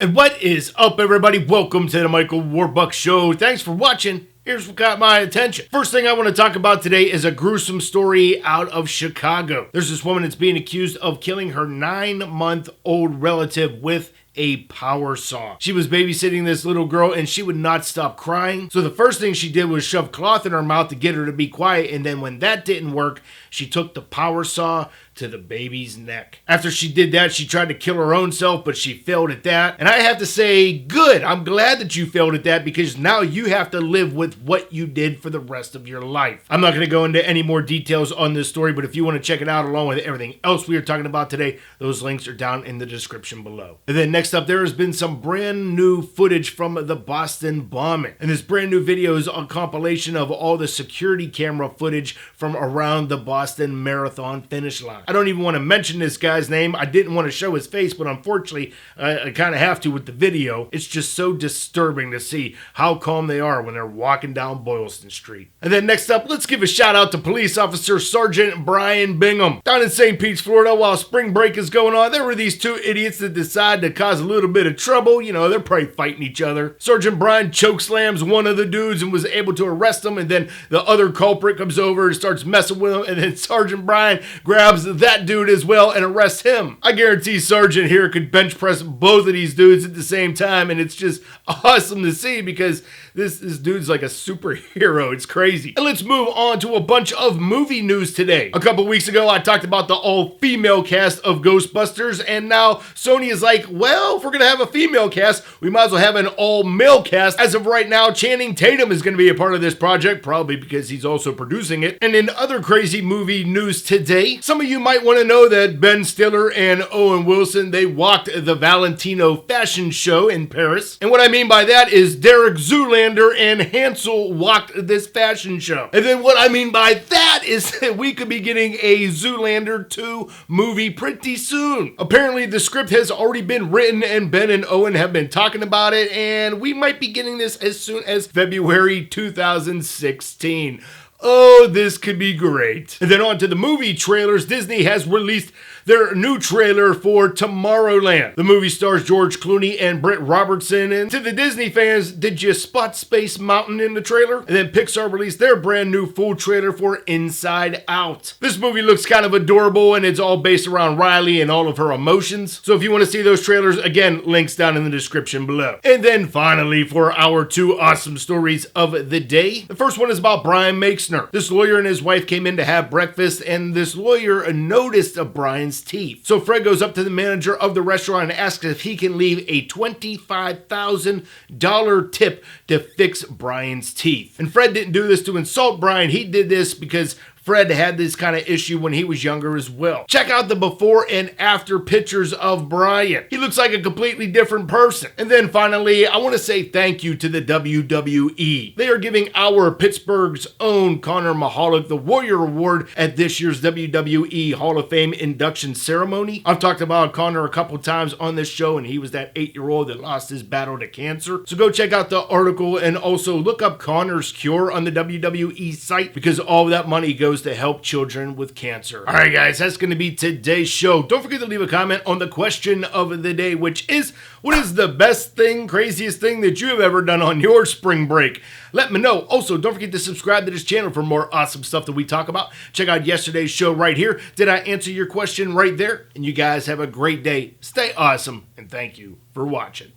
And what is up, everybody? Welcome to the Michael Warbux Show. Thanks for watching. Here's what got my attention. First thing I want to talk about today is a gruesome story out of Chicago. There's this woman that's being accused of killing her 9-month-old relative with a power saw. She was babysitting this little girl and she would not stop crying. So the first thing she did was shove cloth in her mouth to get her to be quiet, and then when that didn't work, she took the power saw to the baby's neck. After she did that, she tried to kill her own self, but she failed at that. And I have to say, good. I'm glad that you failed at that, because now you have to live with what you did for the rest of your life. I'm not going to go into any more details on this story, but if you want to check it out along with everything else we are talking about today, those links are down in the description below. And then next up, there has been some brand new footage from the Boston bombing. And this brand new video is a compilation of all the security camera footage from around the Boston Marathon finish line. I don't even want to mention this guy's name. I didn't want to show his face, but unfortunately, I kind of have to with the video. It's just so disturbing to see how calm they are when they're walking down Boylston Street. And then next up, let's give a shout out to Police Officer Sergeant Brian Bingham. Down in St. Pete, Florida, while spring break is going on, there were these two idiots that decided to cause a little bit of trouble. You know, they're probably fighting each other. Sergeant Brian chokeslams one of the dudes and was able to arrest him, and then the other culprit comes over and starts messing with him, and then Sergeant Brian grabs that dude as well and arrests him. I guarantee Sergeant here could bench press both of these dudes at the same time, and it's just awesome to see because this dude's like a superhero. It's crazy. And let's move on to a bunch of movie news today. A couple weeks ago, I talked about the all-female cast of Ghostbusters, and now Sony is like, well, if we're gonna have a female cast, we might as well have an all-male cast. As of right now, Channing Tatum is gonna be a part of this project, probably because he's also producing it. And in other crazy movie news today, some of you might want to know that Ben Stiller and Owen Wilson, they walked the Valentino fashion show in Paris. And what I mean by that is Derek Zoolander and Hansel walked this fashion show. And then what I mean by that is that we could be getting a Zoolander 2 movie pretty soon. Apparently the script has already been written and Ben and Owen have been talking about it, and we might be getting this as soon as February 2016. Oh, this could be great. And then on to the movie trailers. Disney has released their new trailer for Tomorrowland. The movie stars George Clooney and Britt Robertson. And to the Disney fans, did you spot Space Mountain in the trailer? And then Pixar released their brand new full trailer for Inside Out. This movie looks kind of adorable, and it's all based around Riley and all of her emotions. So if you want to see those trailers, again, links down in the description below. And then finally, for our two awesome stories of the day. The first one is about Brian Makesner. This lawyer and his wife came in to have breakfast, and this lawyer noticed Brian's teeth. So Fred goes up to the manager of the restaurant and asks if he can leave a $25,000 tip to fix Brian's teeth. And Fred didn't do this to insult Brian. He did this because Fred had this kind of issue when he was younger as well. Check out the before and after pictures of Brian. He looks like a completely different person. And then finally, I want to say thank you to the WWE. They are giving our Pittsburgh's own Conor Michalek the Warrior Award at this year's WWE Hall of Fame induction ceremony. I've talked about Conor a couple times on this show, and he was that 8-year-old that lost his battle to cancer. So go check out the article and also look up Conor's cure on the WWE site, because all that money goes to help children with cancer. All right, guys, that's going to be today's show. Don't forget to leave a comment on the question of the day, which is, what is the best thing, craziest thing that you have ever done on your spring break? Let me know. Also, don't forget to subscribe to this channel for more awesome stuff that we talk about. Check out yesterday's show right here. Did I answer your question right there? And you guys have a great day. Stay awesome, and thank you for watching.